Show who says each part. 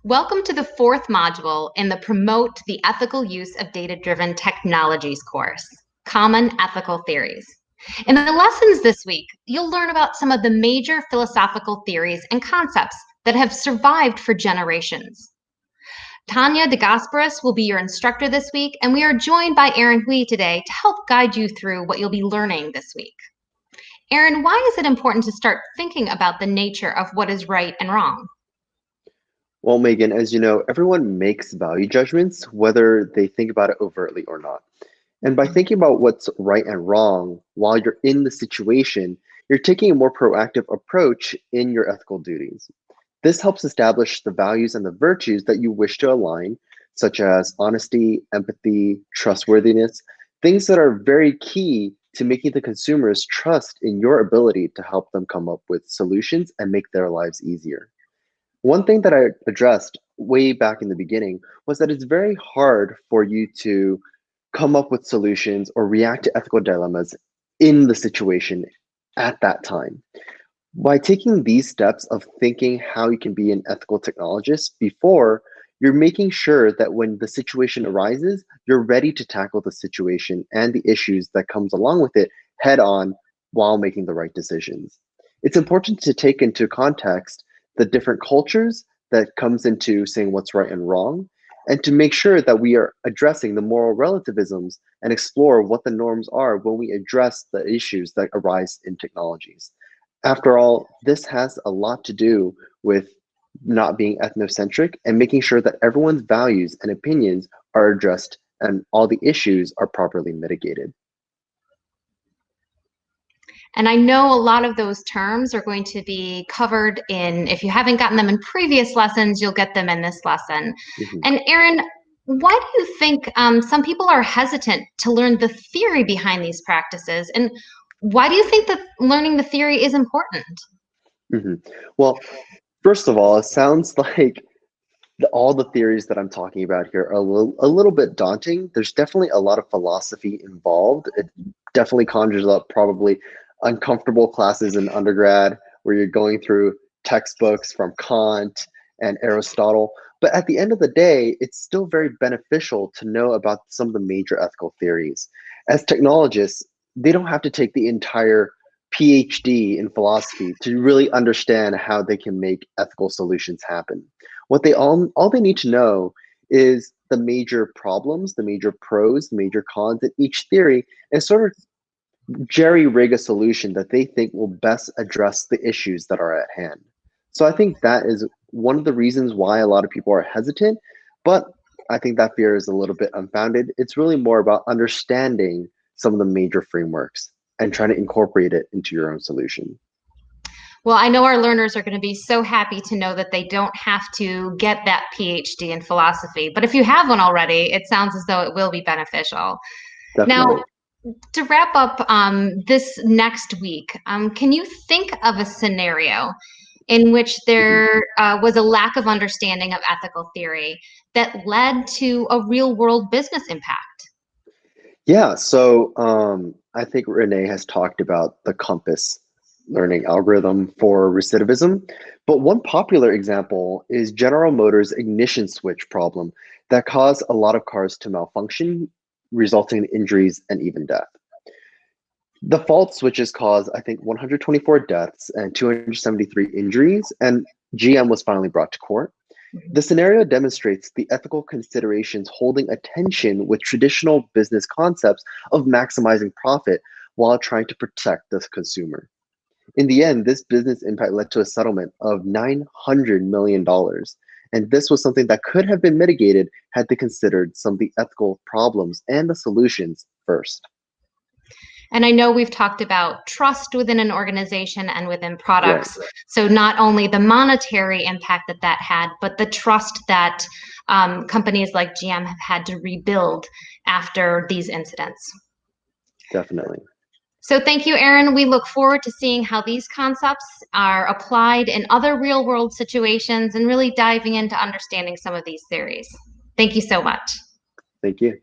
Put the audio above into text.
Speaker 1: Welcome to the fourth module in the Promote the Ethical Use of Data-Driven Technologies course, Common Ethical Theories. In the lessons this week, you'll learn about some of the major philosophical theories and concepts that have survived for generations. Tanya de Gasperis will be your instructor this week, and we are joined by Aaron Hui today to help guide you through what you'll be learning this week. Aaron, why is it important to start thinking about the nature of what is right and wrong?
Speaker 2: Well, Megan, as you know, everyone makes value judgments, whether they think about it overtly or not. And by thinking about what's right and wrong while you're in the situation, you're taking a more proactive approach in your ethical duties. This helps establish the values and the virtues that you wish to align, such as honesty, empathy, trustworthiness, things that are very key to making the consumers trust in your ability to help them come up with solutions and make their lives easier. One thing that I addressed way back in the beginning was that it's very hard for you to come up with solutions or react to ethical dilemmas in the situation at that time. By taking these steps of thinking how you can be an ethical technologist before, you're making sure that when the situation arises, you're ready to tackle the situation and the issues that comes along with it head on while making the right decisions. It's important to take into context the different cultures that comes into saying what's right and wrong, and to make sure that we are addressing the moral relativisms and explore what the norms are when we address the issues that arise in technologies. After all, this has a lot to do with not being ethnocentric and making sure that everyone's values and opinions are addressed and all the issues are properly mitigated.
Speaker 1: And I know a lot of those terms are going to be covered in, if you haven't gotten them in previous lessons, you'll get them in this lesson. And Aaron, why do you think some people are hesitant to learn the theory behind these practices? And why do you think that learning the theory is important?
Speaker 2: Well, first of all, it sounds like all the theories that I'm talking about here are a little bit daunting. There's definitely a lot of philosophy involved. It definitely conjures up probably uncomfortable classes in undergrad where you're going through textbooks from Kant and Aristotle. But at the end of the day, it's still very beneficial to know about some of the major ethical theories. As technologists, they don't have to take the entire PhD in philosophy to really understand how they can make ethical solutions happen. What they all they need to know is the major problems, the major pros, the major cons in each theory, and sort of jerry-rig a solution that they think will best address the issues that are at hand. So I think that is one of the reasons why a lot of people are hesitant, but I think that fear is a little bit unfounded. It's really more about understanding some of the major frameworks and trying to incorporate it into your own solution.
Speaker 1: Well, I know our learners are going to be so happy to know that they don't have to get that PhD in philosophy. But if you have one already, it sounds as though it will be beneficial.
Speaker 2: Definitely.
Speaker 1: Now, to wrap up this next week, can you think of a scenario in which there was a lack of understanding of ethical theory that led to a real world business impact?
Speaker 2: Yeah, so I think Renee has talked about the compass learning algorithm for recidivism, but one popular example is General Motors' ignition switch problem that caused a lot of cars to malfunction, resulting in injuries and even death. The fault switches caused, I think, 124 deaths and 273 injuries, and GM was finally brought to court. The scenario demonstrates the ethical considerations holding attention with traditional business concepts of maximizing profit while trying to protect the consumer. In the end, this business impact led to a settlement of $900 million. And this was something that could have been mitigated had they considered some of the ethical problems and the solutions first.
Speaker 1: And I know we've talked about trust within an organization and within products. Right. So not only the monetary impact that had, but the trust that companies like GM have had to rebuild after these incidents.
Speaker 2: Definitely.
Speaker 1: So thank you, Aaron. We look forward to seeing how these concepts are applied in other real world situations and really diving into understanding some of these theories. Thank you so much.
Speaker 2: Thank you.